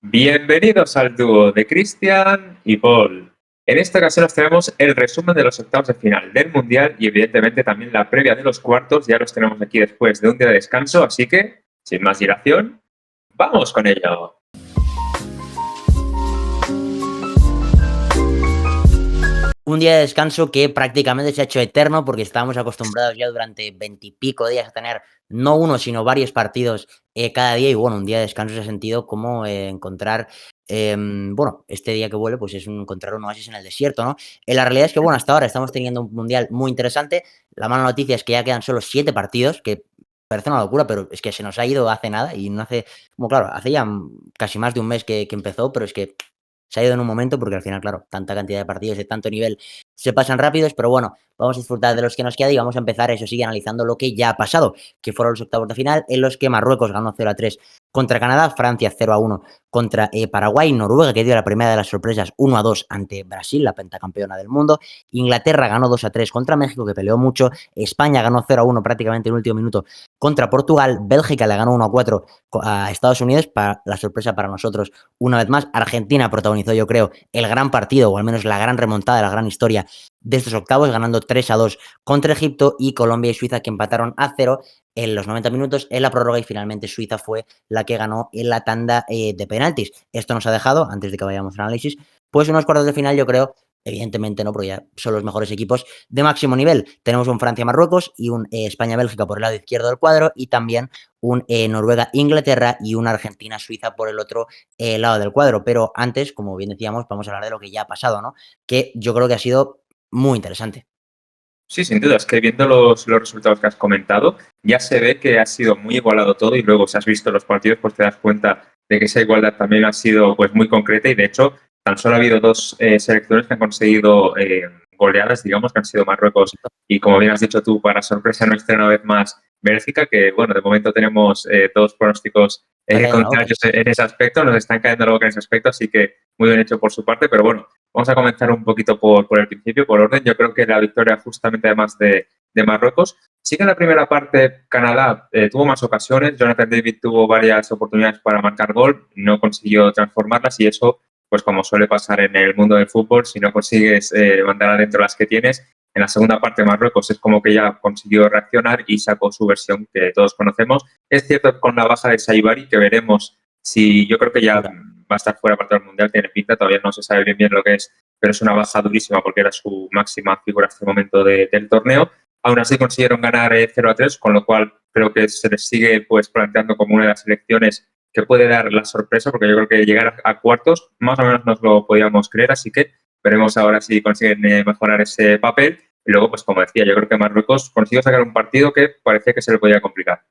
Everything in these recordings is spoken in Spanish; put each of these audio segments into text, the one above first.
Bienvenidos al dúo de Cristian y Paul. En esta ocasión os traemos el resumen de los octavos de final del Mundial y evidentemente también la previa de los cuartos. Ya los tenemos aquí después de un día de descanso, así que, sin más dilación, ¡vamos con ello! Un día de descanso que prácticamente se ha hecho eterno porque estábamos acostumbrados ya durante 20 y pico días a tener no uno, sino varios partidos cada día y bueno, un día de descanso se ha sentido como encontrar, bueno, este día que vuelve pues es encontrar un oasis en el desierto, ¿no? La realidad es que bueno, hasta ahora estamos teniendo un mundial muy interesante. La mala noticia es que ya quedan solo 7 partidos, que parece una locura, pero es que se nos ha ido hace nada y no hace, como claro, hace ya casi más de un mes que empezó, pero es que se ha ido en un momento porque al final, claro, tanta cantidad de partidos de tanto nivel se pasan rápidos, pero bueno, vamos a disfrutar de los que nos queda y vamos a empezar, eso sí, analizando lo que ya ha pasado, que fueron los octavos de final, en los que Marruecos ganó 0-3 contra Canadá, Francia 0-1 contra Paraguay, Noruega, que dio la primera de las sorpresas 1-2 ante Brasil, la pentacampeona del mundo, Inglaterra ganó 2-3 contra México, que peleó mucho, España ganó 0-1 prácticamente en el último minuto contra Portugal, Bélgica le ganó 1-4 a Estados Unidos, para la sorpresa para nosotros, una vez más, Argentina protagonizó, yo creo, el gran partido, o al menos la gran remontada, la gran historia de estos octavos, ganando 3-2 contra Egipto, y Colombia y Suiza, que empataron a 0 en los 90 minutos en la prórroga, y finalmente Suiza fue la que ganó en la tanda de penaltis. Esto nos ha dejado, antes de que vayamos al análisis, pues unos cuartos de final, yo creo, evidentemente no, porque ya son los mejores equipos de máximo nivel. Tenemos un Francia-Marruecos y un España-Bélgica por el lado izquierdo del cuadro, y también un Noruega-Inglaterra y una Argentina-Suiza por el otro lado del cuadro. Pero antes, como bien decíamos, vamos a hablar de lo que ya ha pasado, ¿no? Que yo creo que ha sido muy interesante. Sí, sin duda, es que viendo los resultados que has comentado, ya se ve que ha sido muy igualado todo y luego si has visto los partidos, pues te das cuenta de que esa igualdad también ha sido pues muy concreta y de hecho tan solo ha habido dos selecciones que han conseguido goleadas, digamos, que han sido Marruecos y como bien has dicho tú, para sorpresa nuestra una vez más, Bélgica, que bueno, de momento tenemos dos pronósticos Está cayendo la boca. contrarios en ese aspecto, nos están cayendo la boca en ese aspecto, así que muy bien hecho por su parte, pero bueno, vamos a comenzar un poquito por el principio, por orden. Yo creo que la victoria justamente además de Marruecos. Sí que en la primera parte Canadá tuvo más ocasiones. Jonathan David tuvo varias oportunidades para marcar gol, no consiguió transformarlas y eso, pues como suele pasar en el mundo del fútbol, si no consigues mandar adentro las que tienes, en la segunda parte Marruecos es como que ya consiguió reaccionar y sacó su versión que todos conocemos. Es cierto con la baja de Saibari, que veremos si yo creo que ya va a estar fuera para el Mundial, tiene pinta, todavía no se sabe bien lo que es, pero es una baja durísima porque era su máxima figura hasta el momento del torneo. Aún así consiguieron ganar 0-3, con lo cual creo que se les sigue pues planteando como una de las selecciones que puede dar la sorpresa, porque yo creo que llegar a cuartos más o menos nos lo podíamos creer, así que veremos ahora si consiguen mejorar ese papel. Y luego, pues como decía, yo creo que Marruecos consiguió sacar un partido que parecía que se le podía complicar.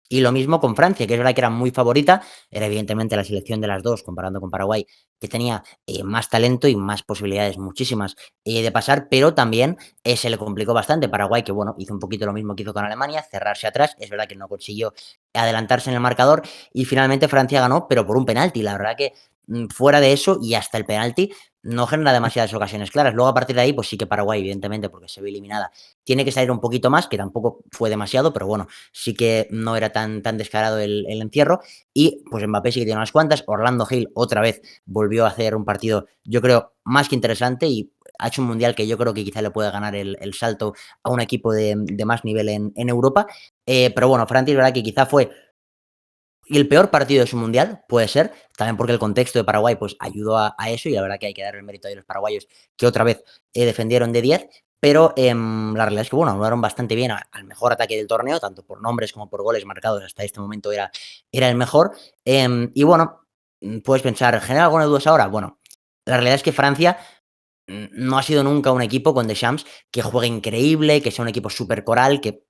Y lo mismo con Francia, que es verdad que era muy favorita, era evidentemente la selección de las dos, comparando con Paraguay, que tenía más talento y más posibilidades, muchísimas, de pasar, pero también se le complicó bastante. Paraguay, que bueno, hizo un poquito lo mismo que hizo con Alemania, cerrarse atrás, es verdad que no consiguió adelantarse en el marcador, y finalmente Francia ganó, pero por un penalti. La verdad que fuera de eso y hasta el penalti no genera demasiadas ocasiones claras. Luego a partir de ahí, pues sí que Paraguay, evidentemente, porque se ve eliminada, tiene que salir un poquito más, que tampoco fue demasiado, pero bueno, sí que no era tan descarado el encierro. Y pues Mbappé sí que tiene unas cuantas. Orlando Gil otra vez volvió a hacer un partido, yo creo, más que interesante, y ha hecho un mundial que yo creo que quizá le puede ganar el salto a un equipo de más nivel en Europa. Pero bueno, Francia es verdad que quizá fue el peor partido de su mundial, puede ser, también porque el contexto de Paraguay pues ayudó a eso, y la verdad que hay que dar el mérito a los paraguayos, que otra vez defendieron de 10, pero la realidad es que bueno, anularon bastante bien al mejor ataque del torneo, tanto por nombres como por goles marcados, hasta este momento era el mejor. Y bueno, puedes pensar, ¿genera alguna duda ahora? Bueno, la realidad es que Francia no ha sido nunca un equipo con Deschamps que juegue increíble, que sea un equipo súper coral, que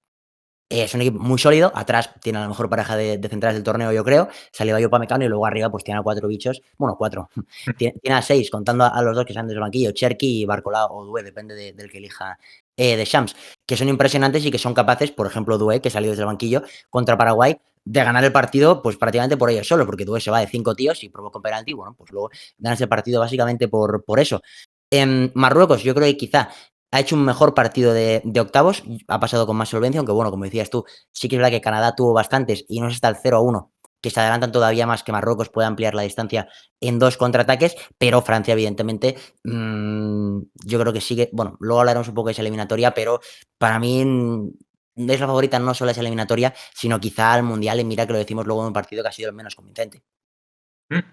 es un equipo muy sólido. Atrás tiene a la mejor pareja de centrales del torneo, yo creo. Salió yo Upamecano, y luego arriba pues tiene a 4 bichos. Bueno, 4. Tiene a 6, contando a los dos que salen desde el banquillo, Cherki y Barcola o Doué, depende del que elija Deschamps, que son impresionantes y que son capaces, por ejemplo, Doué, que salió desde el banquillo contra Paraguay, de ganar el partido pues prácticamente por ellos solo, porque Doué se va de 5 tíos y provoca un penalti. Bueno, pues luego ganas el partido básicamente por eso. En Marruecos, yo creo que quizá ha hecho un mejor partido de octavos, ha pasado con más solvencia, aunque bueno, como decías tú, sí que es verdad que Canadá tuvo bastantes y no es hasta el 0-1 que se adelantan todavía más, que Marruecos puede ampliar la distancia en 2 contraataques, pero Francia, evidentemente, yo creo que sigue bueno, luego hablaremos un poco de esa eliminatoria, pero para mí, es la favorita no solo a esa eliminatoria, sino quizá al Mundial, y mira que lo decimos luego en un partido que ha sido el menos convincente.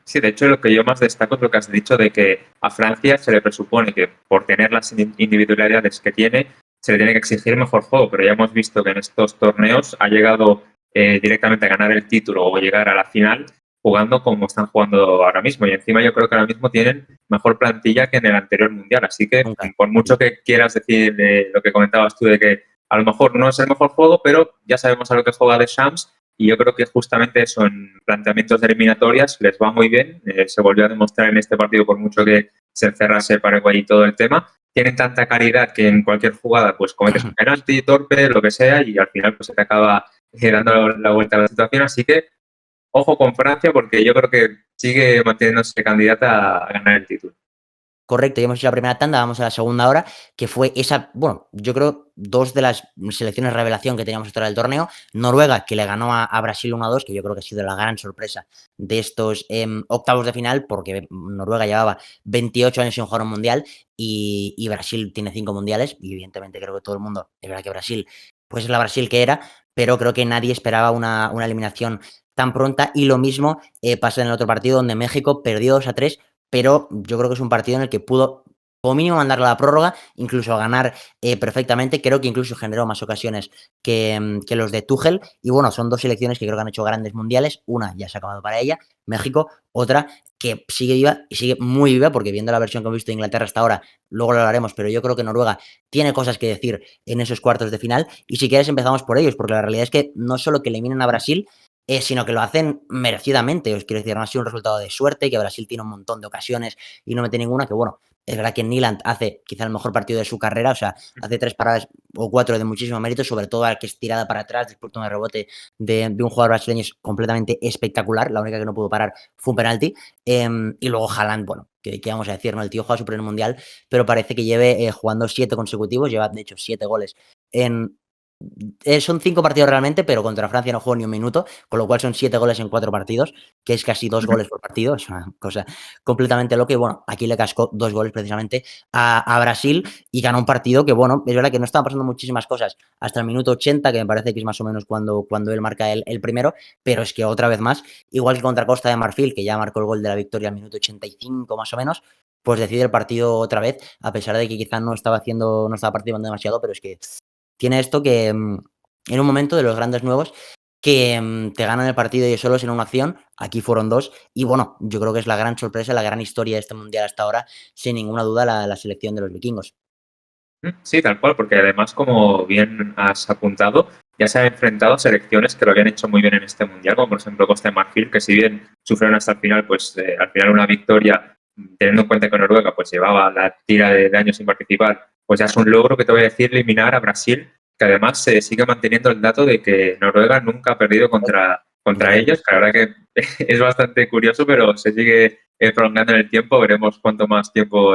Sí, de hecho, lo que yo más destaco es lo que has dicho de que a Francia se le presupone que por tener las individualidades que tiene, se le tiene que exigir mejor juego, pero ya hemos visto que en estos torneos ha llegado directamente a ganar el título o llegar a la final jugando como están jugando ahora mismo. Y encima yo creo que ahora mismo tienen mejor plantilla que en el anterior Mundial. Así que Nunca. por mucho que quieras decir lo que comentabas tú de que a lo mejor no es el mejor juego, pero ya sabemos a lo que juega Deschamps. Y yo creo que justamente eso en planteamientos de eliminatorias les va muy bien. Se volvió a demostrar en este partido, por mucho que se encerrase Paraguay y todo el tema. Tienen tanta calidad que en cualquier jugada pues cometes un penalti, torpe, lo que sea, y al final pues se te acaba dando la vuelta a la situación. Así que ojo con Francia porque yo creo que sigue manteniéndose candidata a ganar el título. Correcto, ya hemos hecho la primera tanda, vamos a la segunda ahora, que fue esa, bueno, yo creo 2 de las selecciones revelación que teníamos hasta ahora del torneo. Noruega, que le ganó a Brasil 1-2, que yo creo que ha sido la gran sorpresa de estos, octavos de final, porque Noruega llevaba 28 años sin jugar un mundial y Brasil tiene 5 mundiales, y evidentemente creo que todo el mundo, es verdad que Brasil, pues es la Brasil que era, pero creo que nadie esperaba una eliminación tan pronta, y lo mismo, pasó en el otro partido donde México perdió 2-3, pero yo creo que es un partido en el que pudo, como mínimo, mandarlo a la prórroga, incluso ganar perfectamente. Creo que incluso generó más ocasiones que los de Tuchel. Y bueno, son 2 selecciones que creo que han hecho grandes mundiales. Una ya se ha acabado para ella, México. Otra que sigue viva y sigue muy viva, porque viendo la versión que hemos visto de Inglaterra hasta ahora, luego lo hablaremos, pero yo creo que Noruega tiene cosas que decir en esos cuartos de final. Y si quieres empezamos por ellos, porque la realidad es que no solo que eliminen a Brasil, sino que lo hacen merecidamente. Os quiero decir, no ha sido un resultado de suerte, que Brasil tiene un montón de ocasiones y no mete ninguna, que bueno, es verdad que Nyland hace quizá el mejor partido de su carrera, o sea, hace 3 paradas o 4 de muchísimo mérito, sobre todo al que es tirada para atrás después de un rebote de un jugador brasileño, es completamente espectacular. La única que no pudo parar fue un penalti. Y luego Haaland, bueno, ¿qué vamos a decir? ¿No? El tío juega su primer mundial, pero parece que lleve jugando 7 consecutivos, lleva de hecho 7 goles en, son 5 partidos realmente, pero contra Francia no jugó ni un minuto, con lo cual son 7 goles en 4 partidos, que es casi 2 goles por partido, es una cosa completamente loca. Y bueno, aquí le cascó 2 goles precisamente a Brasil, y ganó un partido que, bueno, es verdad que no estaban pasando muchísimas cosas hasta el minuto 80, que me parece que es más o menos cuando él marca el primero, pero es que otra vez más, igual que contra Costa de Marfil, que ya marcó el gol de la victoria al minuto 85 más o menos, pues decide el partido otra vez, a pesar de que quizás no estaba participando demasiado, pero es que tiene esto que, en un momento de los grandes nuevos que, te ganan el partido ellos solos en una acción, aquí fueron 2, y bueno, yo creo que es la gran sorpresa, la gran historia de este mundial hasta ahora, sin ninguna duda, la selección de los vikingos. Sí, tal cual, porque además, como bien has apuntado, ya se han enfrentado a selecciones que lo habían hecho muy bien en este mundial, como por ejemplo Costa de Marfil, que si bien sufrieron hasta el final, pues al final una victoria, teniendo en cuenta que Noruega pues llevaba la tira de años sin participar, pues ya es un logro que te voy a decir eliminar a Brasil, que además se sigue manteniendo el dato de que Noruega nunca ha perdido contra Increíble. ellos, que la verdad que es bastante curioso, pero se sigue prolongando en el tiempo, veremos cuánto más tiempo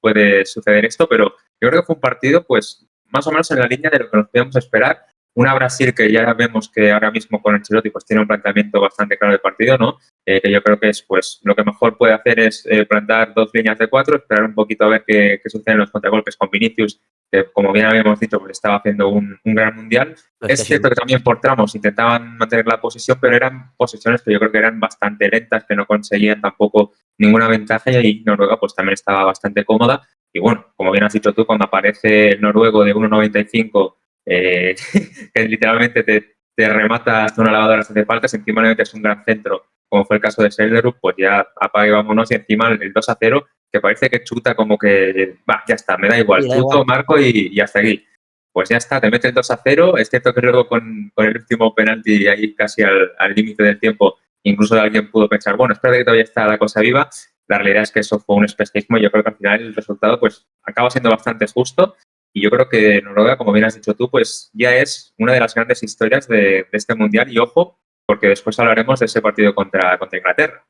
puede suceder esto, pero yo creo que fue un partido, pues, más o menos en la línea de lo que nos podíamos esperar. Una Brasil que ya vemos que ahora mismo con Ancelotti pues tiene un planteamiento bastante claro del partido, ¿no? Que yo creo que es, pues, lo que mejor puede hacer es plantar 2 líneas de 4, esperar un poquito a ver qué sucede en los contragolpes con Vinicius, que como bien habíamos dicho, pues estaba haciendo un gran mundial. Pues que Es ha sido cierto que también por tramos intentaban mantener la posesión, pero eran posiciones que yo creo que eran bastante lentas, que no conseguían tampoco ninguna ventaja, y ahí Noruega pues también estaba bastante cómoda. Y bueno, como bien has dicho tú, cuando aparece el noruego de 1,95, que literalmente te remata hasta una lavadora si hace falta, si encima le metes un gran centro, como fue el caso de Selderup, pues ya apaga y vámonos, y encima el 2-0, que parece que chuta como que, va, ya está, me da igual, sí, da igual. chuto, marco y hasta aquí. Pues ya está, te mete el 2-0, es cierto que luego con el último penalti ahí casi al límite del tiempo, incluso alguien pudo pensar, bueno, espérate que todavía está la cosa viva. La realidad es que eso fue un espejismo y yo creo que al final el resultado pues acaba siendo bastante justo, y yo creo que Noruega, como bien has dicho tú, pues ya es una de las grandes historias de este mundial, y ojo, porque después hablaremos de ese partido contra Inglaterra.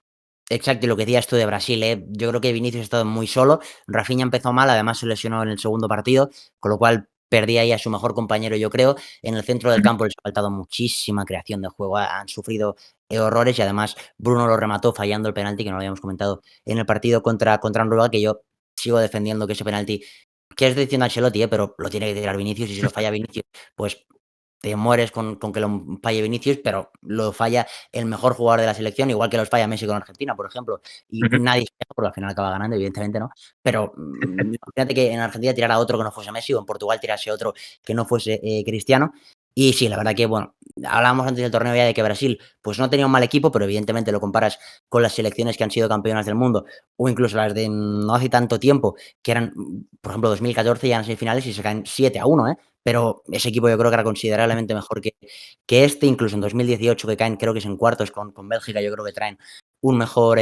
Exacto, y lo que decías tú de Brasil, yo creo que Vinicius ha estado muy solo, Rafinha empezó mal, además se lesionó en el segundo partido, con lo cual perdía ahí a su mejor compañero, yo creo. En el centro del campo les ha faltado muchísima creación de juego, han sufrido horrores y además Bruno lo remató fallando el penalti, que no lo habíamos comentado en el partido contra Noruega, que yo sigo defendiendo que ese penalti, que es decisión de Ancelotti, pero lo tiene que tirar Vinicius y si lo falla Vinicius, pues te mueres con que lo falle Vinicius, pero lo falla el mejor jugador de la selección, igual que los falla Messi con Argentina, por ejemplo. Y Ujú. nadie se queja porque al final acaba ganando, evidentemente no. Pero imagínate que en Argentina tirara a otro que no fuese Messi o en Portugal tirase otro que no fuese Cristiano. Y sí, la verdad que, bueno, hablábamos antes del torneo ya de que Brasil pues no tenía un mal equipo, pero evidentemente lo comparas con las selecciones que han sido campeonas del mundo o incluso las de no hace tanto tiempo, que eran, por ejemplo, 2014 ya en semifinales y se caen 7-1, pero ese equipo yo creo que era considerablemente mejor que este, incluso en 2018 que caen, creo que es en cuartos con Bélgica, yo creo que traen un mejor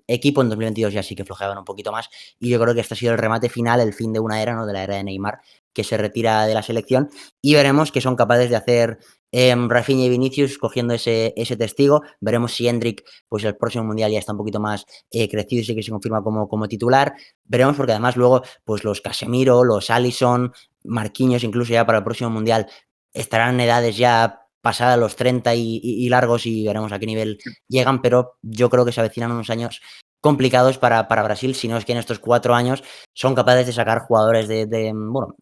equipo, en 2022 ya sí que flojeaban un poquito más y yo creo que este ha sido el remate final, el fin de una era, ¿no? De la era de Neymar, que se retira de la selección y veremos qué son capaces de hacer Rafinha y Vinicius cogiendo ese testigo, veremos si Endrick pues el próximo mundial ya está un poquito más crecido y sí que se confirma como titular, veremos porque además luego pues los Casemiro, los Alisson, Marquinhos incluso ya para el próximo mundial estarán en edades ya pasadas los 30 y largos y veremos a qué nivel llegan, pero yo creo que se avecinan unos años complicados para Brasil, si no es que en estos 4 años son capaces de sacar jugadores bueno,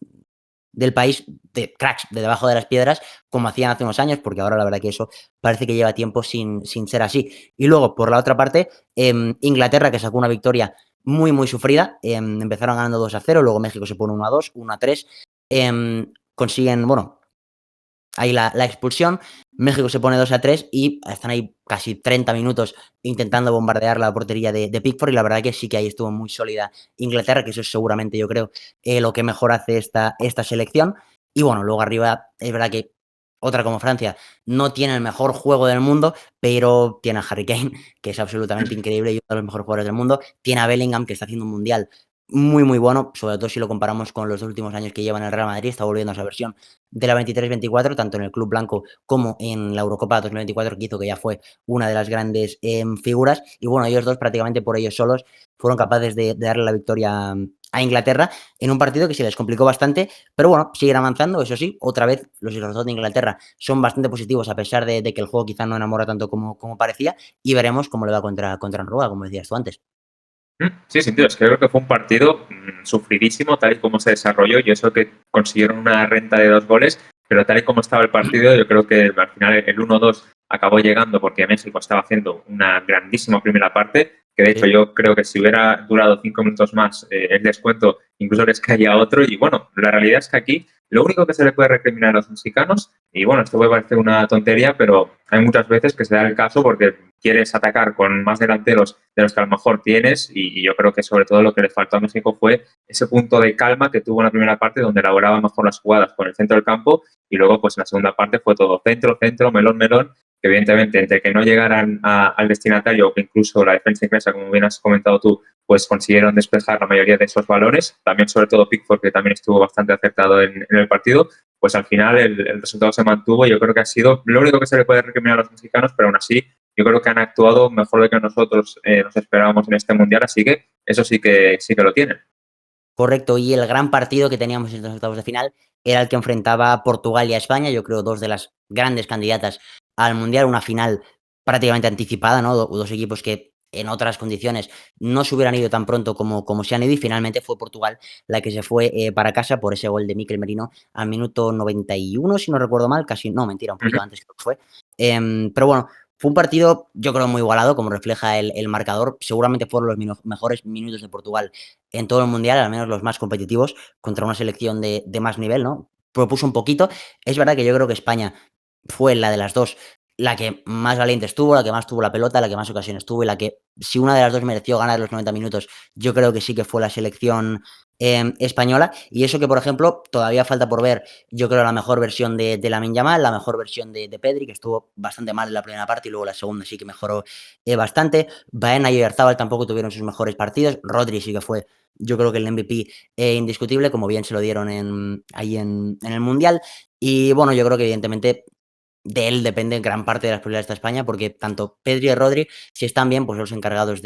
del país, de cracks, de debajo de las piedras, como hacían hace unos años, porque ahora la verdad que eso parece que lleva tiempo sin ser así. Y luego, por la otra parte, Inglaterra, que sacó una victoria muy sufrida, empezaron ganando 2-0, luego México se pone 1-2, 1-3, consiguen, bueno, ahí la expulsión, México se pone 2-3 y están ahí casi 30 minutos intentando bombardear la portería de Pickford y la verdad que sí que ahí estuvo muy sólida Inglaterra, que eso es seguramente yo creo lo que mejor hace esta selección. Y bueno, luego arriba es verdad que otra como Francia no tiene el mejor juego del mundo, pero tiene a Harry Kane, que es absolutamente increíble y uno de los mejores jugadores del mundo. Tiene a Bellingham, que está haciendo un mundial muy bueno, sobre todo si lo comparamos con los dos últimos años que lleva en el Real Madrid, está volviendo a esa versión de la 23-24, tanto en el Club Blanco como en la Eurocopa 2024, que hizo que ya fue una de las grandes figuras. Y bueno, ellos dos prácticamente por ellos solos fueron capaces de darle la victoria a Inglaterra en un partido que se les complicó bastante, pero bueno, siguen avanzando, eso sí, otra vez los resultados de Inglaterra son bastante positivos a pesar de que el juego quizá no enamora tanto como parecía y veremos cómo le va contra Noruega, como decías tú antes. Sí, sin duda, es que creo que fue un partido sufridísimo tal y como se desarrolló y eso que consiguieron una renta de 2 goles, pero tal y como estaba el partido, yo creo que al final el 1-2 acabó llegando porque México estaba haciendo una grandísima primera parte, que de hecho Sí. yo creo que si hubiera durado 5 minutos más el descuento, incluso les caía otro y bueno, la realidad es que aquí lo único que se le puede recriminar a los mexicanos, y bueno, esto puede parecer una tontería, pero hay muchas veces que se da el caso porque quieres atacar con más delanteros de los que a lo mejor tienes y yo creo que sobre todo lo que le faltó a México fue ese punto de calma que tuvo en la primera parte donde elaboraba mejor las jugadas con el centro del campo y luego pues en la segunda parte fue todo centro, melón, que evidentemente entre que no llegaran al destinatario o que incluso la defensa inglesa, como bien has comentado tú, pues consiguieron despejar la mayoría de esos balones, también sobre todo Pickford que también estuvo bastante acertado en el partido, pues al final el resultado se mantuvo y yo creo que ha sido lo único que se le puede recriminar a los mexicanos, pero aún así yo creo que han actuado mejor de que nosotros nos esperábamos en este mundial, así que eso sí que lo tienen. Correcto, y el gran partido que teníamos en los octavos de final era el que enfrentaba a Portugal y a España, yo creo 2 de las grandes candidatas al mundial, una final prácticamente anticipada, ¿no? Dos equipos que en otras condiciones no se hubieran ido tan pronto como se han ido y finalmente fue Portugal la que se fue para casa por ese gol de Mikel Merino al minuto 91, si no recuerdo mal, casi, no, mentira, un Uh poquito -huh. antes creo que fue. Pero bueno, fue un partido, yo creo, muy igualado, como refleja el marcador. Seguramente fueron los mejores minutos de Portugal en todo el mundial, al menos los más competitivos, contra una selección de más nivel, ¿no? Propuso un poquito. Es verdad que yo creo que España fue la de las dos la que más valiente estuvo, la que más tuvo la pelota, la que más ocasiones tuvo y la que, si una de las dos mereció ganar los 90 minutos, yo creo que sí que fue la selección española. Y eso que, por ejemplo, todavía falta por ver, yo creo, la mejor versión de Lamine Yamal, la mejor versión de Pedri, que estuvo bastante mal en la primera parte y luego la segunda sí que mejoró bastante. Baena y Oyarzabal tampoco tuvieron sus mejores partidos. Rodri sí que fue, yo creo que el MVP indiscutible, como bien se lo dieron ahí en el Mundial. Y bueno, yo creo que evidentemente de él depende gran parte de las probabilidades de España, porque tanto Pedri y Rodri, si están bien, pues son los encargados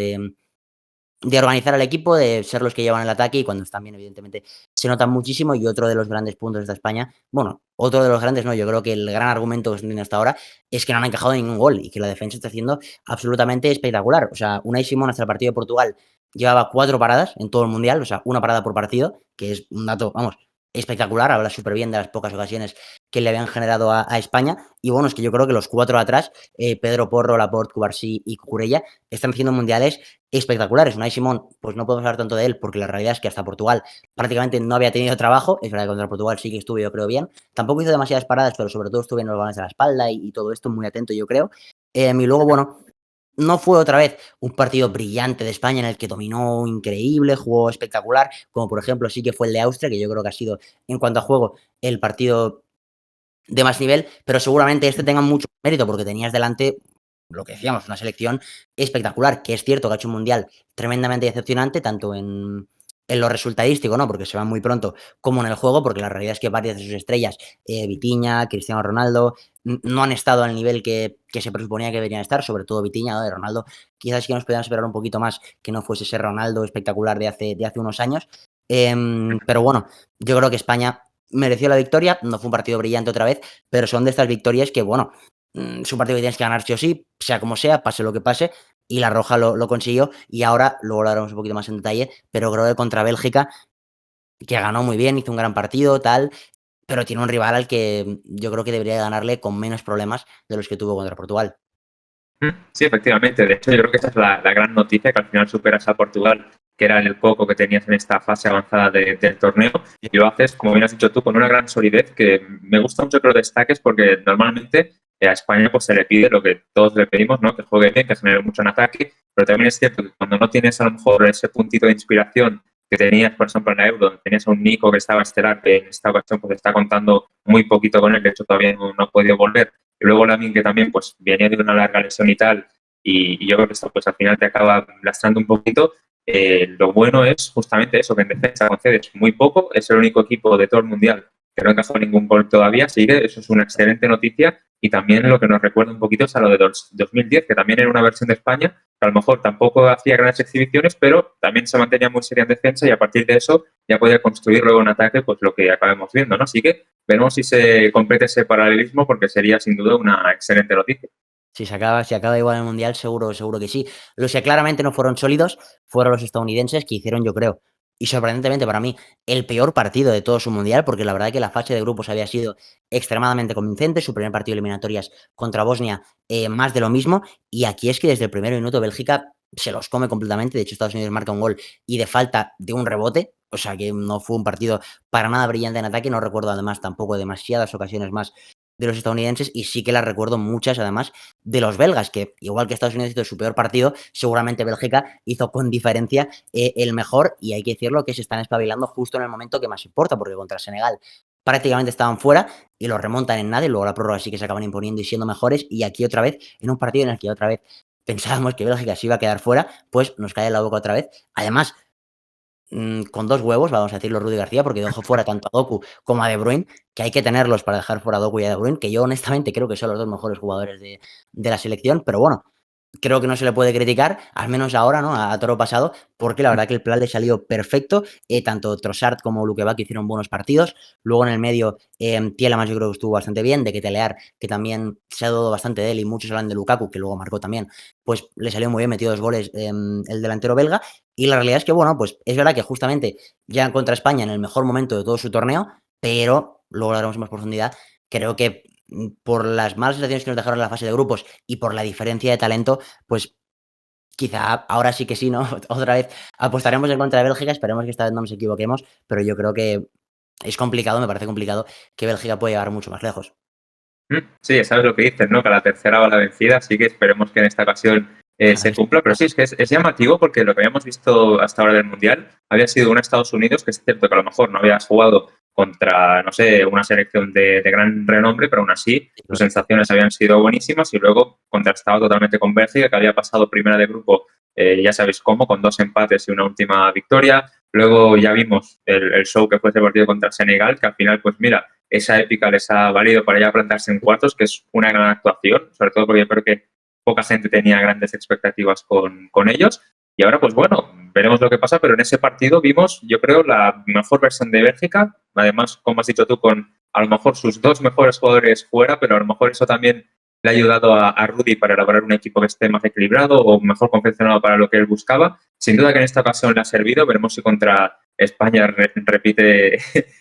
de organizar al equipo, de ser los que llevan el ataque y cuando están bien, evidentemente, se notan muchísimo. Y otro de los grandes puntos de España, bueno, otro de los grandes no, yo creo que el gran argumento que se tiene hasta ahora es que no han encajado ningún gol y que la defensa está haciendo absolutamente espectacular. O sea, Unai Simón hasta el partido de Portugal llevaba 4 paradas en todo el Mundial, o sea, una parada por partido, que es un dato, vamos, espectacular, habla súper bien de las pocas ocasiones que le habían generado a España. Y bueno, es que yo creo que los 4 atrás, Pedro Porro, Laporte, Cubarsí y Cucurella, están haciendo mundiales espectaculares. Unai Simón, pues no podemos hablar tanto de él porque la realidad es que hasta Portugal prácticamente no había tenido trabajo. Es verdad que contra Portugal sí que estuvo, yo creo, bien. Tampoco hizo demasiadas paradas, pero sobre todo estuvo en los balones de la espalda y todo esto muy atento, yo creo. Y luego, bueno, no fue otra vez un partido brillante de España en el que dominó increíble, jugó espectacular, como por ejemplo sí que fue el de Austria, que yo creo que ha sido, en cuanto a juego, el partido de más nivel, pero seguramente este tenga mucho mérito porque tenías delante lo que decíamos, una selección espectacular, que es cierto que ha hecho un mundial tremendamente decepcionante, tanto en lo resultadístico, ¿no? Porque se van muy pronto, como en el juego, porque la realidad es que varias de sus estrellas, Vitinha, Cristiano Ronaldo, no han estado al nivel que se presuponía que deberían estar, sobre todo Vitinha, ¿no? De Ronaldo. Quizás sí que nos podíamos esperar un poquito más que no fuese ese Ronaldo espectacular de hace unos años. Pero bueno, yo creo que España mereció la victoria, no fue un partido brillante otra vez, pero son de estas victorias que, bueno, es un partido que tienes que ganar sí o sí, sea como sea, pase lo que pase, y la Roja lo consiguió, y ahora, luego lo haremos un poquito más en detalle, pero creo que contra Bélgica, que ganó muy bien, hizo un gran partido, tal, pero tiene un rival al que yo creo que debería ganarle con menos problemas de los que tuvo contra Portugal. Sí, efectivamente. De hecho, yo creo que esa es la gran noticia, que al final superas a Portugal, que era el poco que tenías en esta fase avanzada del torneo, y lo haces, como bien has dicho tú, con una gran solidez, que me gusta mucho que lo destaques, porque normalmente a España pues se le pide lo que todos le pedimos, ¿no? Que juegue bien, que genere mucho en ataque, pero también es cierto que cuando no tienes a lo mejor ese puntito de inspiración que tenías, por ejemplo, en la Euro, donde tenías a un Nico que estaba estelar, que en esta ocasión pues está contando muy poquito con él, de hecho todavía no ha podido volver, y luego Lamine, que también pues venía de una larga lesión y tal, y yo creo que esto pues al final te acaba lastrando un poquito. Lo bueno es justamente eso, que en defensa concedes muy poco, es el único equipo de todo el Mundial que no ha encajado ningún gol todavía, así que eso es una excelente noticia, y también lo que nos recuerda un poquito es a lo de 2010, que también era una versión de España, que a lo mejor tampoco hacía grandes exhibiciones, pero también se mantenía muy seria en defensa y a partir de eso ya podía construir luego en ataque pues lo que acabemos viendo, ¿no? Así que veremos si se completa ese paralelismo porque sería sin duda una excelente noticia. Si acaba igual el Mundial, seguro que sí. Los que claramente no fueron sólidos fueron los estadounidenses, que hicieron, yo creo, y sorprendentemente para mí, el peor partido de todo su Mundial, porque la verdad que la fase de grupos había sido extremadamente convincente, su primer partido de eliminatorias contra Bosnia, más de lo mismo, y aquí es que desde el primer minuto Bélgica se los come completamente, de hecho Estados Unidos marca un gol y de falta de un rebote, o sea que no fue un partido para nada brillante en ataque, no recuerdo además tampoco demasiadas ocasiones más de los estadounidenses y sí que las recuerdo muchas además de los belgas, que igual que Estados Unidos hizo su peor partido, seguramente Bélgica hizo con diferencia el mejor y hay que decirlo que se están espabilando justo en el momento que más importa, porque contra Senegal prácticamente estaban fuera y lo remontan en nada y luego la prórroga sí que se acaban imponiendo y siendo mejores y aquí otra vez, en un partido en el que otra vez pensábamos que Bélgica se iba a quedar fuera, pues nos cae en la boca otra vez. Además, con 2 huevos, vamos a decirlo Rudy García, porque dejó fuera tanto a Doku como a De Bruyne, que hay que tenerlos para dejar fuera a Doku y a De Bruyne, que yo honestamente creo que son los 2 mejores jugadores de la selección, pero bueno, creo que no se le puede criticar, al menos ahora, ¿no? A toro pasado, porque la verdad que el plan le salió perfecto. Tanto Trossard como Luque Bacchio hicieron buenos partidos. Luego en el medio, Tielemans yo creo que estuvo bastante bien. De Ketelaere, que también se ha dudado bastante de él y muchos hablan de Lukaku, que luego marcó también, pues le salió muy bien, metió 2 goles el delantero belga. Y la realidad es que, bueno, pues es verdad que justamente ya contra España en el mejor momento de todo su torneo, pero luego lo haremos en más profundidad. Creo que por las malas sensaciones que nos dejaron en la fase de grupos y por la diferencia de talento, pues quizá ahora sí que sí, ¿no? Otra vez apostaremos en contra de Bélgica, esperemos que esta vez no nos equivoquemos, pero yo creo que es complicado, me parece complicado que Bélgica pueda llegar mucho más lejos. Sí, ya sabes lo que dices, ¿no? Que a la tercera va la vencida, así que esperemos que en esta ocasión se cumpla. Pero sí, es que es llamativo porque lo que habíamos visto hasta ahora del Mundial había sido un Estados Unidos, que es cierto que a lo mejor no había jugado contra, no sé, una selección de gran renombre, pero aún así Sí, sus claro. sensaciones habían sido buenísimas y luego contrastado totalmente con Bélgica, que había pasado primera de grupo, ya sabéis cómo, con 2 empates y una última victoria. Luego ya vimos el show que fue ese partido contra Senegal, que al final, pues mira, esa épica les ha valido para ya plantarse en cuartos, que es una gran actuación, sobre todo porque yo creo que poca gente tenía grandes expectativas con ellos. Y ahora, pues bueno, veremos lo que pasa, pero en ese partido vimos, yo creo, la mejor versión de Bélgica, además, como has dicho tú, con a lo mejor sus dos mejores jugadores fuera, pero a lo mejor eso también le ha ayudado a Rudy para elaborar un equipo que esté más equilibrado o mejor confeccionado para lo que él buscaba. Sin duda que en esta ocasión le ha servido, veremos si contra España repite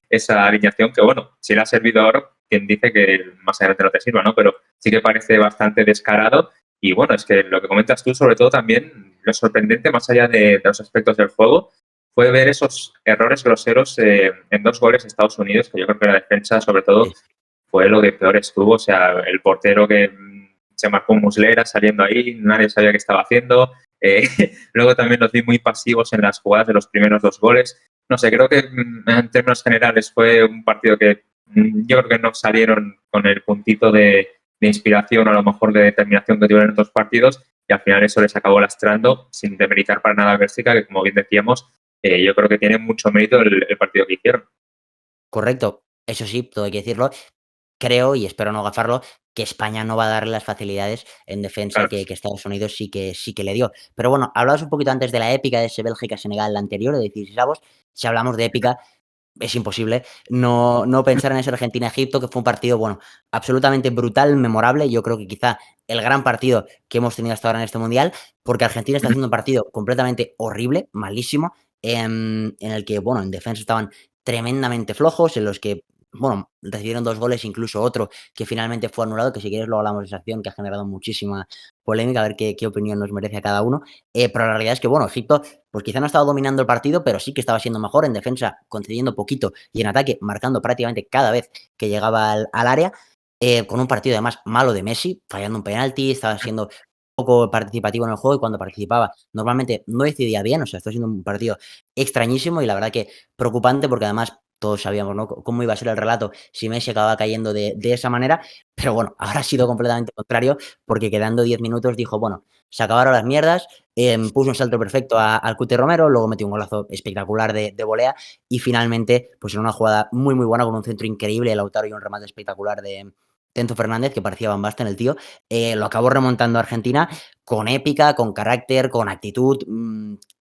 esa alineación, que bueno, si le ha servido ahora, quien dice que más adelante no te sirva, ¿no? Pero sí que parece bastante descarado. Y bueno, es que lo que comentas tú, sobre todo también, lo sorprendente, más allá de los aspectos del juego, fue ver esos errores groseros en 2 goles de Estados Unidos, que yo creo que la defensa, sobre todo, Sí. fue lo que peor estuvo. O sea, el portero que se marcó muslera saliendo ahí, nadie sabía qué estaba haciendo. Eh, luego también los vi muy pasivos en las jugadas de los primeros 2 goles. No sé, creo que en términos generales fue un partido que yo creo que no salieron con el puntito de inspiración, a lo mejor de determinación que tuvieron en otros partidos, y al final eso les acabó lastrando, sin demeritar para nada a Bélgica, que como bien decíamos, yo creo que tiene mucho mérito el partido que hicieron. Correcto. Eso sí, todo hay que decirlo. Creo, y espero no gafarlo, que España no va a darle las facilidades en defensa Claro, que Estados Unidos sí que le dio. Pero bueno, hablabas un poquito antes de la épica de ese Bélgica-Senegal, la anterior, de 16avos. Si hablamos de épica, es imposible no pensar en ese Argentina-Egipto, que fue un partido, bueno, absolutamente brutal, memorable. Yo creo que quizá el gran partido que hemos tenido hasta ahora en este mundial, porque Argentina está haciendo un partido completamente horrible, malísimo, en el que, bueno, en defensa estaban tremendamente flojos, en los que, bueno, recibieron 2 goles, incluso otro que finalmente fue anulado, que si quieres luego hablamos de esa acción que ha generado muchísima polémica, a ver qué opinión nos merece a cada uno. Pero la realidad es que, bueno, Egipto pues quizá no estaba dominando el partido, pero sí que estaba siendo mejor en defensa, concediendo poquito y en ataque, marcando prácticamente cada vez que llegaba al área, con un partido además malo de Messi, fallando un penalti, estaba siendo poco participativo en el juego y cuando participaba normalmente no decidía bien, o sea, está siendo un partido extrañísimo y la verdad que preocupante porque además todos sabíamos, ¿no?, cómo iba a ser el relato si Messi acababa cayendo de esa manera, pero bueno, ahora ha sido completamente contrario porque quedando 10 minutos dijo: "Bueno, se acabaron las mierdas", puso un salto perfecto al Cuti Romero, luego metió un golazo espectacular de volea y finalmente, pues en una jugada muy, muy buena con un centro increíble de Lautaro y un remate espectacular de Enzo Fernández, que parecía Van Basten el tío, lo acabó remontando Argentina con épica, con carácter, con actitud,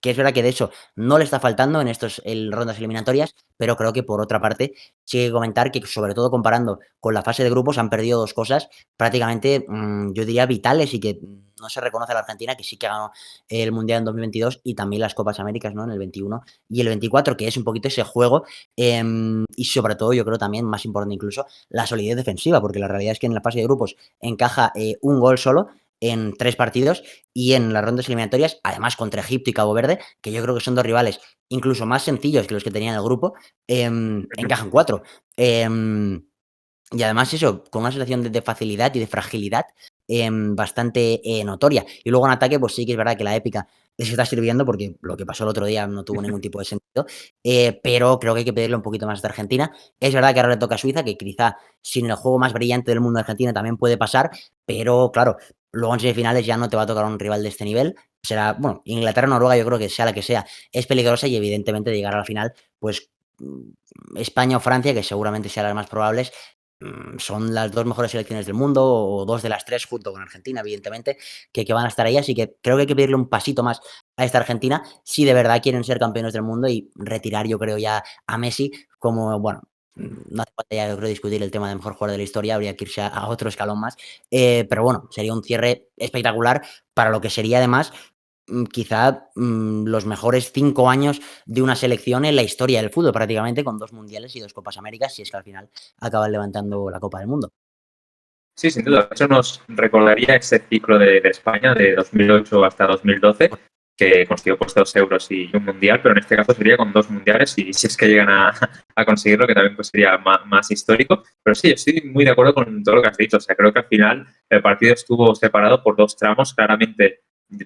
que es verdad que de eso no le está faltando en estos rondas eliminatorias, pero creo que por otra parte sí hay que comentar que sobre todo comparando con la fase de grupos han perdido 2 cosas prácticamente, yo diría vitales y que no se reconoce a la Argentina, que sí que ganó el Mundial en 2022 y también las Copas Américas, ¿no?, en el 21 y el 24, que es un poquito ese juego, y sobre todo yo creo también, más importante incluso, la solidez defensiva, porque la realidad es que en la fase de grupos encaja, un gol solo en 3 partidos y en las rondas eliminatorias, además contra Egipto y Cabo Verde, que yo creo que son 2 rivales incluso más sencillos que los que tenía en el grupo, encajan 4. Em y además eso, con una sensación de facilidad y de fragilidad, bastante, notoria. Y luego en ataque, pues sí que es verdad que la épica les está sirviendo, porque lo que pasó el otro día no tuvo ningún tipo de sentido, pero creo que hay que pedirle un poquito más de Argentina. Es verdad que ahora le toca a Suiza, que quizá sin el juego más brillante del mundo de Argentina también puede pasar, pero claro, luego en semifinales ya no te va a tocar un rival de este nivel. Será, bueno, Inglaterra o Noruega, yo creo que sea la que sea, es peligrosa y evidentemente de llegar a la final, pues, España o Francia, que seguramente sean las más probables, son las 2 mejores selecciones del mundo, o 2 de las 3 junto con Argentina, evidentemente, que van a estar ahí. Así que creo que hay que pedirle un pasito más a esta Argentina, si de verdad quieren ser campeones del mundo y retirar, yo creo, ya a Messi como, bueno, no hace falta ya, yo creo, discutir el tema de mejor jugador de la historia, habría que irse a otro escalón más. Pero bueno, sería un cierre espectacular para lo que sería además, quizá, los mejores 5 años de una selección en la historia del fútbol, prácticamente con 2 mundiales y 2 Copas Américas, si es que al final acaban levantando la Copa del Mundo. sí, sin duda. Eso nos recordaría ese ciclo de España de 2008 hasta 2012, que consiguió pues 2 euros y un mundial, pero en este caso sería con 2 mundiales y si es que llegan a conseguirlo, que también pues sería más histórico. Pero sí, yo estoy muy de acuerdo con todo lo que has dicho. O sea, creo que al final el partido estuvo separado por 2 tramos. Claramente,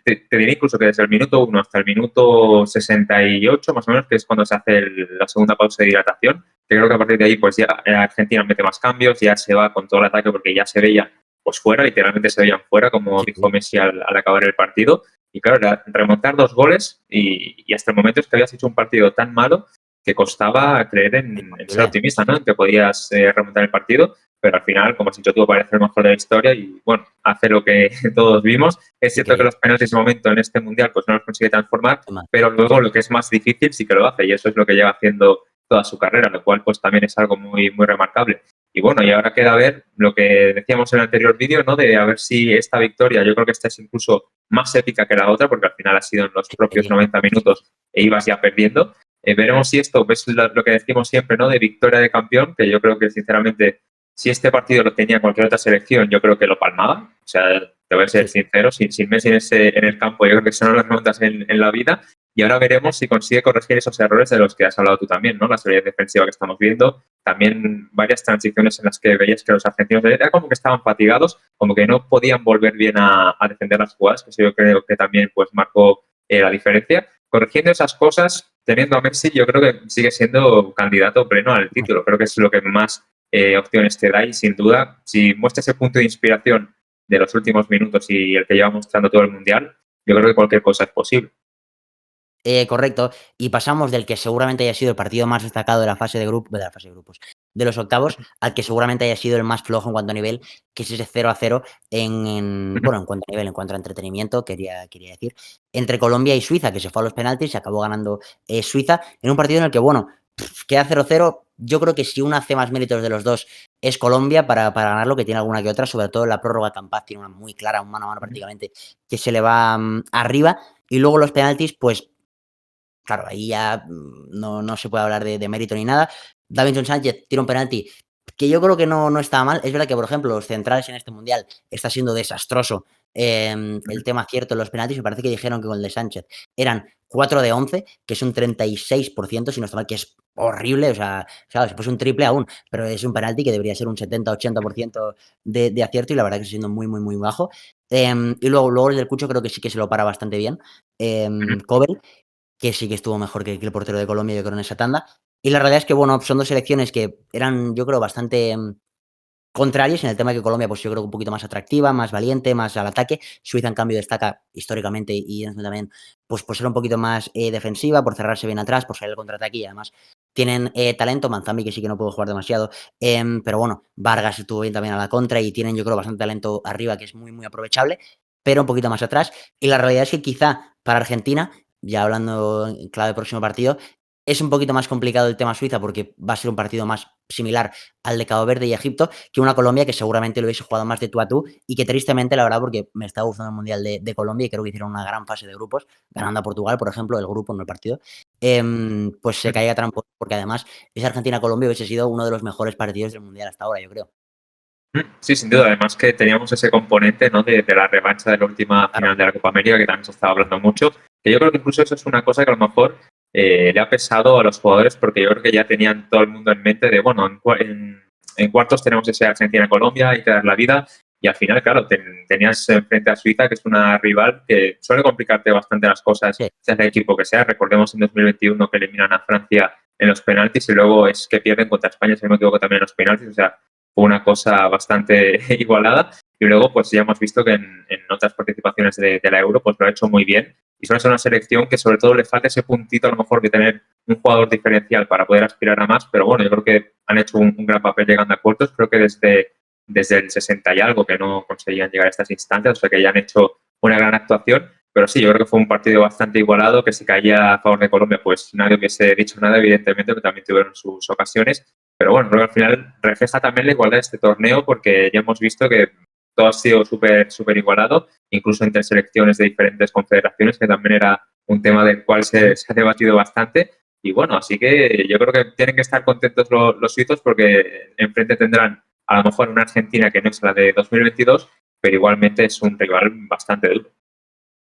te diré incluso que desde el minuto 1 hasta el minuto 68, más o menos, que es cuando se hace la segunda pausa de dilatación, que creo que a partir de ahí pues ya Argentina mete más cambios, ya se va con todo el ataque porque ya se veía pues fuera, literalmente se veían fuera, como Sí, dijo sí. Messi al acabar el partido. Y claro, remontar 2 goles y hasta el momento es que habías hecho un partido tan malo que costaba creer en ser Imposible. optimista, ¿no? En que podías remontar el partido, pero al final, como has dicho tú, parece el mejor de la historia y, bueno, hace lo que todos vimos. Es cierto que Increíble. los penaltis de momento en este Mundial pues no los consigue transformar, Mal. pero luego lo que es más difícil sí que lo hace y eso es lo que lleva haciendo toda su carrera, lo cual pues también es algo muy, muy remarcable. Y bueno, y ahora queda ver lo que decíamos en el anterior vídeo, ¿no? De a ver si esta victoria, yo creo que esta es incluso más épica que la otra, porque al final ha sido en los propios Sí, 90 minutos e ibas ya perdiendo. Veremos si esto es lo que decimos siempre, ¿no? De victoria de campeón, que yo creo que sinceramente, si este partido lo tenía cualquier otra selección, yo creo que lo palmaba. O sea, te voy a ser sí. sincero, sin Messi en el campo, yo creo que eso no lo remontas en la vida. Y ahora veremos si consigue corregir esos errores de los que has hablado tú también, ¿no? La solidez defensiva que estamos viendo, también varias transiciones en las que veías que los argentinos era como que estaban fatigados, como que no podían volver bien a defender las jugadas, que eso yo creo que también pues marcó la diferencia. Corrigiendo esas cosas, teniendo a Messi, yo creo que sigue siendo candidato pleno al título. Creo que es lo que más opciones te da y sin duda, si muestra ese punto de inspiración de los últimos minutos y el que lleva mostrando todo el Mundial, yo creo que cualquier cosa es posible. Correcto. Y pasamos del que seguramente haya sido el partido más destacado de la fase de grupos, de los octavos, al que seguramente haya sido el más flojo en cuanto a nivel, que es ese 0-0 bueno, en cuanto a nivel, en cuanto a entretenimiento, quería decir, entre Colombia y Suiza, que se fue a los penaltis, se acabó ganando Suiza, en un partido en el que, bueno, queda 0-0. Yo creo que si uno hace más méritos de los dos es Colombia para ganarlo, que tiene alguna que otra, sobre todo en la prórroga Campas tiene una muy clara, un mano a mano prácticamente, que se le va arriba. Y luego los penaltis, pues claro, ahí ya no se puede hablar de mérito ni nada. Davinson Sánchez tira un penalti que yo creo que no estaba mal. Es verdad que, por ejemplo, los centrales en este mundial está siendo desastroso el tema cierto en los penaltis. Me parece que dijeron que con el de Sánchez eran 4 de 11, que es un 36%, si no está mal, que es horrible. O sea, claro, si fuese un triple aún, pero es un penalti que debería ser un 70-80% de acierto y la verdad que está siendo muy, muy, muy bajo. Y luego el del Cucho creo que sí que se lo para bastante bien. Kovel, que sí que estuvo mejor que el portero de Colombia, yo creo, en esa tanda. Y la realidad es que, bueno, son 2 selecciones que eran, yo creo, bastante, contrarias en el tema de que Colombia, pues, yo creo que un poquito más atractiva, más valiente, más al ataque. Suiza, en cambio, destaca históricamente y también, pues, por ser un poquito más, defensiva, por cerrarse bien atrás, por salir al contraataque y además tienen, talento. Manzambi, que sí que no pudo jugar demasiado, pero bueno, Vargas estuvo bien también a la contra y tienen, yo creo, bastante talento arriba, que es muy, muy aprovechable, pero un poquito más atrás. Y la realidad es que quizá para Argentina, ya hablando en clave próximo partido, es un poquito más complicado el tema Suiza, porque va a ser un partido más similar al de Cabo Verde y Egipto, que una Colombia que seguramente lo hubiese jugado más de tú a tú y que tristemente, la verdad, porque me está gustando el Mundial de Colombia y creo que hicieron una gran fase de grupos, ganando a Portugal, por ejemplo, el grupo, no el partido, pues se caiga tramposo, porque además esa Argentina-Colombia hubiese sido uno de los mejores partidos del Mundial hasta ahora, yo creo. Sí, sin duda. Además que teníamos ese componente, ¿no? De la revancha de la última Claro, final de la Copa América, que también se estaba hablando mucho. Que yo creo que incluso eso es una cosa que a lo mejor le ha pesado a los jugadores, porque yo creo que ya tenían todo el mundo en mente de, bueno, en cuartos tenemos ese Argentina-Colombia, hay que dar la vida. Y al final, claro, tenías frente a Suiza, que es una rival que suele complicarte bastante las cosas, sí, sea el equipo que sea. Recordemos en 2021 que eliminan a Francia en los penaltis y luego es que pierden contra España, si no me equivoco, también en los penaltis. O sea, fue una cosa bastante igualada. Y luego, pues ya hemos visto que en otras participaciones de la Euro, pues lo ha hecho muy bien. Y suele ser una selección que sobre todo le falta ese puntito a lo mejor de tener un jugador diferencial para poder aspirar a más. Pero bueno, yo creo que han hecho un gran papel llegando a cuartos. Creo que desde el 60 y algo que no conseguían llegar a estas instancias, o sea que ya han hecho una gran actuación. Pero sí, yo creo que fue un partido bastante igualado, que si caía a favor de Colombia, pues nadie hubiese dicho nada, evidentemente, que también tuvieron sus ocasiones. Pero bueno, creo que al final refleja también la igualdad de este torneo, porque ya hemos visto que todo ha sido súper igualado, incluso entre selecciones de diferentes confederaciones, que también era un tema del cual se ha debatido bastante. Y bueno, así que yo creo que tienen que estar contentos los suizos porque enfrente tendrán a lo mejor una Argentina que no es la de 2022, pero igualmente es un rival bastante duro.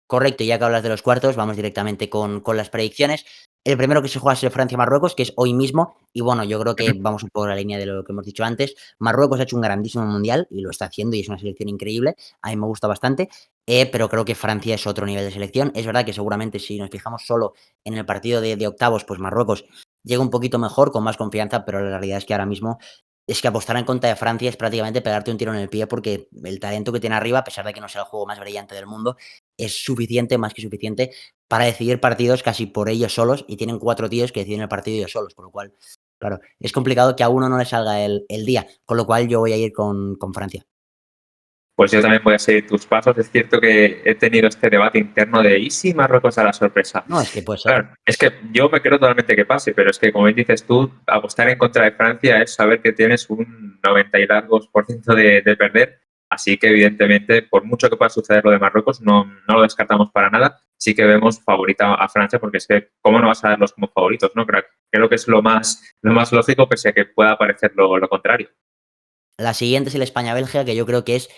correcto. Y ya que hablas de los cuartos, vamos directamente con las predicciones. El primero que se juega es el Francia-Marruecos, que es hoy mismo. Y bueno, yo creo que vamos un poco en la línea de lo que hemos dicho antes. Marruecos ha hecho un grandísimo mundial y lo está haciendo y es una selección increíble. A mí me gusta bastante, pero creo que Francia es otro nivel de selección. Es verdad que seguramente si nos fijamos solo en el partido de octavos, pues Marruecos llega un poquito mejor, con más confianza, pero la realidad es que ahora mismo es que apostar en contra de Francia es prácticamente pegarte un tiro en el pie porque el talento que tiene arriba, a pesar de que no sea el juego más brillante del mundo, es suficiente, más que suficiente para decidir partidos casi por ellos solos y tienen 4 tíos que deciden el partido ellos solos, con lo cual, claro, es complicado que a uno no le salga el día, con lo cual yo voy a ir con Francia. Pues yo también voy a seguir tus pasos. Es cierto que he tenido este debate interno de ¿y si Marruecos da la sorpresa? No, es que puede ser. Claro, es que yo me creo totalmente que pase, pero es que, como bien dices tú, apostar en contra de Francia es saber que tienes un 90 y largos por ciento de perder. Así que, evidentemente, por mucho que pueda suceder lo de Marruecos, no lo descartamos para nada. Sí que vemos favorita a Francia, porque es que, ¿cómo no vas a darlos como favoritos? ¿No? Creo que es lo más lógico, pese a que pueda parecer lo contrario. La siguiente es el España-Bélgica, que yo creo que es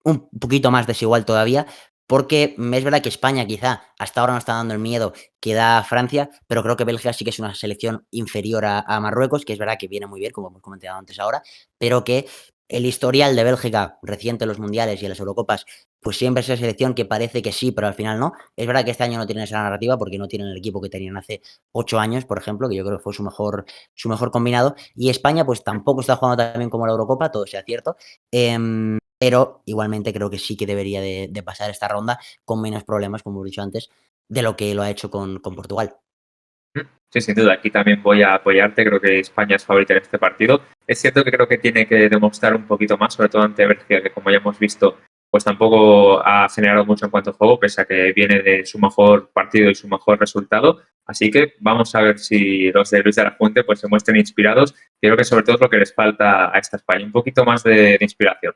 un poquito más desigual todavía, porque es verdad que España quizá hasta ahora no está dando el miedo que da Francia, pero creo que Bélgica sí que es una selección inferior a Marruecos, que es verdad que viene muy bien, como hemos comentado antes ahora, pero que el historial de Bélgica reciente en los mundiales y en las Eurocopas, pues siempre es esa selección que parece que sí, pero al final no. Es verdad que este año no tienen esa narrativa porque no tienen el equipo que tenían hace 8 años, por ejemplo, que yo creo que fue su mejor combinado. Y España, pues tampoco está jugando tan bien como la Eurocopa, todo sea cierto. Pero igualmente creo que sí que debería de pasar esta ronda con menos problemas, como he dicho antes, de lo que lo ha hecho con Portugal. Sí, sin duda. Aquí también voy a apoyarte. Creo que España es favorita en este partido. Es cierto que creo que tiene que demostrar un poquito más, sobre todo ante Bélgica, que como ya hemos visto, pues tampoco ha generado mucho en cuanto a juego, pese a que viene de su mejor partido y su mejor resultado. Así que vamos a ver si los de Luis de la Fuente pues se muestran inspirados. Creo que sobre todo es lo que les falta a esta España, un poquito más de inspiración.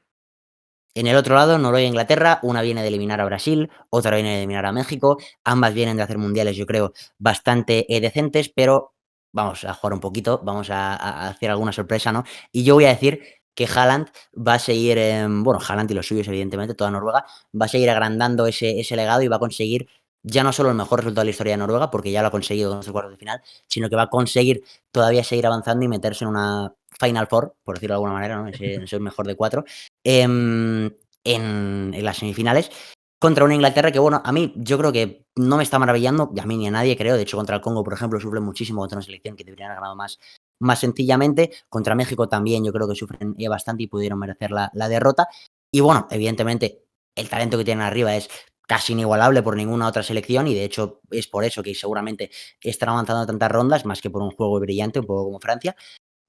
En el otro lado, Noruega e Inglaterra, una viene de eliminar a Brasil, otra viene de eliminar a México. Ambas vienen de hacer mundiales, yo creo, bastante decentes, pero vamos a jugar un poquito, vamos a hacer alguna sorpresa, ¿no? Y yo voy a decir que Haaland va a seguir, bueno, Haaland y los suyos, evidentemente, toda Noruega, va a seguir agrandando ese legado y va a conseguir ya no solo el mejor resultado de la historia de Noruega, porque ya lo ha conseguido con los cuartos de final, sino que va a conseguir todavía seguir avanzando y meterse en una Final Four, por decirlo de alguna manera, ¿no? Ese mejor de cuatro en las semifinales contra una Inglaterra que, bueno, a mí yo creo que no me está maravillando, y a mí ni a nadie creo, de hecho contra el Congo, por ejemplo, sufren muchísimo contra una selección que deberían haber ganado más sencillamente, contra México también yo creo que sufren bastante y pudieron merecer la derrota, y bueno, evidentemente el talento que tienen arriba es casi inigualable por ninguna otra selección y de hecho es por eso que seguramente están avanzando tantas rondas, más que por un juego brillante, un poco como Francia,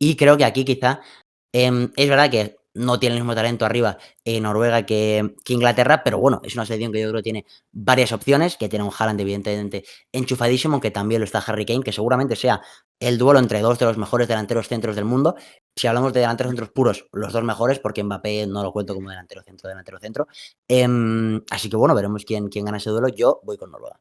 y creo que aquí quizá es verdad que no tiene el mismo talento arriba Noruega que Inglaterra, pero bueno, es una selección que yo creo que tiene varias opciones, que tiene un Haaland evidentemente enchufadísimo, que también lo está Harry Kane, que seguramente sea el duelo entre dos de los mejores delanteros centros del mundo. Si hablamos de delanteros centros puros, los dos mejores, porque Mbappé no lo cuento como delantero centro, delantero centro. Así que bueno, veremos quién gana ese duelo. Yo voy con Noruega.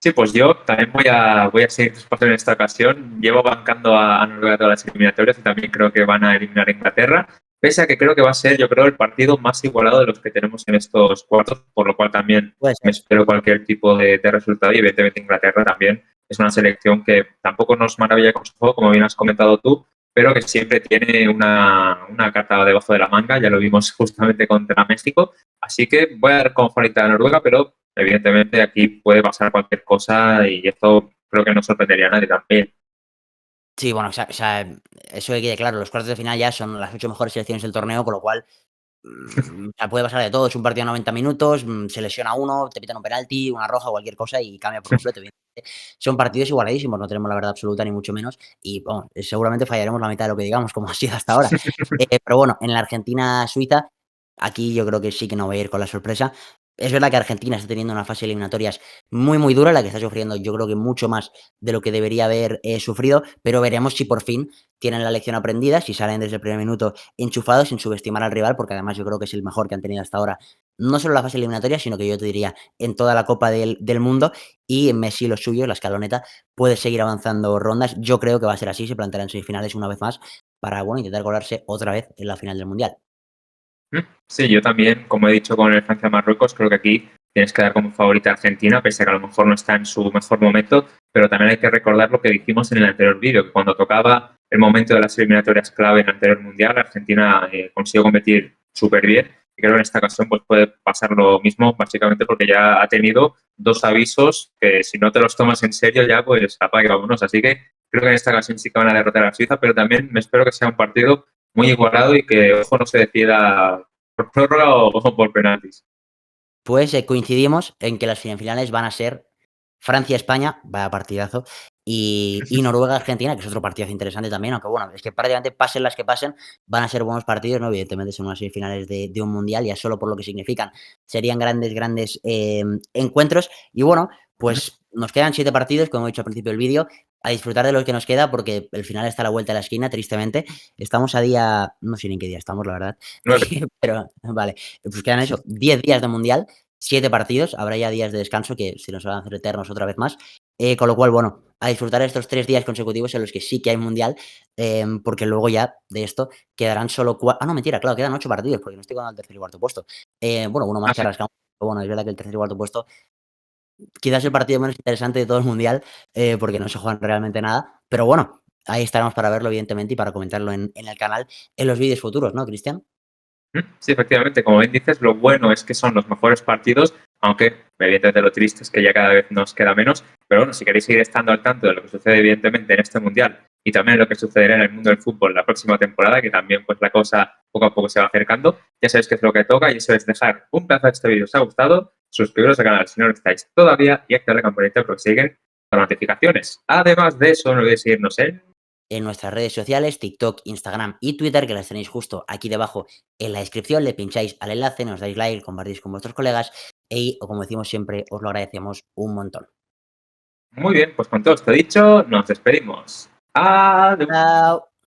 Sí, pues yo también voy a seguir tus pasos en esta ocasión. Llevo bancando a Noruega todas las eliminatorias y también creo que van a eliminar a Inglaterra, pese a que creo que va a ser, yo creo, el partido más igualado de los que tenemos en estos cuartos, por lo cual también Puede me ser. espero cualquier tipo de resultado y evidentemente Inglaterra también es una selección que tampoco nos maravilla con su juego, como bien has comentado tú, pero que siempre tiene una carta debajo de la manga, ya lo vimos justamente contra México, así que voy a dar como favorita a Noruega, pero evidentemente aquí puede pasar cualquier cosa y esto creo que no sorprendería a nadie también. Sí, bueno, o sea, eso que quede claro, los cuartos de final ya son las 8 mejores selecciones del torneo, con lo cual o sea, puede pasar de todo. Es un partido de 90 minutos, se lesiona uno, te pitan un penalti, una roja, cualquier cosa y cambia por completo, evidentemente. Son partidos igualadísimos, no tenemos la verdad absoluta ni mucho menos y, bueno, seguramente fallaremos la mitad de lo que digamos, como ha sido hasta ahora. Pero bueno, en la Argentina-Suiza, aquí yo creo que sí que no voy a ir con la sorpresa. Es verdad que Argentina está teniendo una fase de eliminatorias muy, muy dura, la que está sufriendo yo creo que mucho más de lo que debería haber sufrido, pero veremos si por fin tienen la lección aprendida, si salen desde el primer minuto enchufados sin subestimar al rival, porque además yo creo que es el mejor que han tenido hasta ahora, no solo en la fase eliminatoria, sino que yo te diría en toda la Copa del Mundo. Y Messi, los suyos, la escaloneta, puede seguir avanzando rondas. Yo creo que va a ser así, se planteará en semifinales una vez más para bueno, intentar colarse otra vez en la final del Mundial. Sí, yo también, como he dicho con el Francia-Marruecos, creo que aquí tienes que dar como favorita a Argentina, pese a que a lo mejor no está en su mejor momento, pero también hay que recordar lo que dijimos en el anterior vídeo, que cuando tocaba el momento de las eliminatorias clave en el anterior Mundial, Argentina consiguió competir súper bien y creo que en esta ocasión pues, puede pasar lo mismo, básicamente porque ya ha tenido dos avisos que si no te los tomas en serio ya pues apaga y vámonos, así que creo que en esta ocasión sí que van a derrotar a Suiza, pero también me espero que sea un partido muy igualado y que, ojo, no se decida por prórroga o por penaltis. Pues coincidimos en que las semifinales van a ser Francia-España, vaya partidazo. Y Noruega-Argentina, que es otro partidazo interesante también, aunque bueno, es que prácticamente pasen las que pasen, van a ser buenos partidos, ¿no? Evidentemente son unas semifinales de un mundial, ya solo por lo que significan, serían grandes encuentros. Y bueno, Ujú. pues nos quedan 7 partidos, como he dicho al principio del vídeo, a disfrutar de lo que nos queda, porque el final está a la vuelta de la esquina, tristemente. Estamos a día, no sé ni en qué día estamos, la verdad, 9. pero vale, pues quedan eso, 10 días de mundial, 7 partidos, habrá ya días de descanso que se nos van a hacer eternos otra vez más. Con lo cual, bueno, a disfrutar estos 3 días consecutivos en los que sí que hay mundial, porque luego ya de esto quedarán solo no, mentira, claro, quedan 8 partidos, porque no estoy con el tercer y cuarto puesto. Bueno, uno más Ah, que sí. rascamos, pero bueno, es verdad que el tercer y cuarto puesto quizás el partido menos interesante de todo el mundial, porque no se juegan realmente nada, pero bueno, ahí estaremos para verlo, evidentemente, y para comentarlo en el canal en los vídeos futuros, ¿no, Cristian? Sí, efectivamente, como bien dices, lo bueno es que son los mejores partidos, aunque evidentemente lo triste es que ya cada vez nos queda menos. Pero bueno, si queréis seguir estando al tanto de lo que sucede evidentemente en este mundial y también lo que sucederá en el mundo del fútbol la próxima temporada, que también pues la cosa poco a poco se va acercando, ya sabéis qué es lo que toca y eso es dejar un pedazo de este vídeo si os ha gustado, suscribiros al canal si no lo estáis todavía y activar la campanita para que siguen las notificaciones. Además de eso, no olvidéis seguirnos En nuestras redes sociales, TikTok, Instagram y Twitter, que las tenéis justo aquí debajo en la descripción, le pincháis al enlace, nos dais like, compartís con vuestros colegas o como decimos siempre, os lo agradecemos un montón. Muy bien, pues con todo esto dicho, nos despedimos. Adiós. Chao.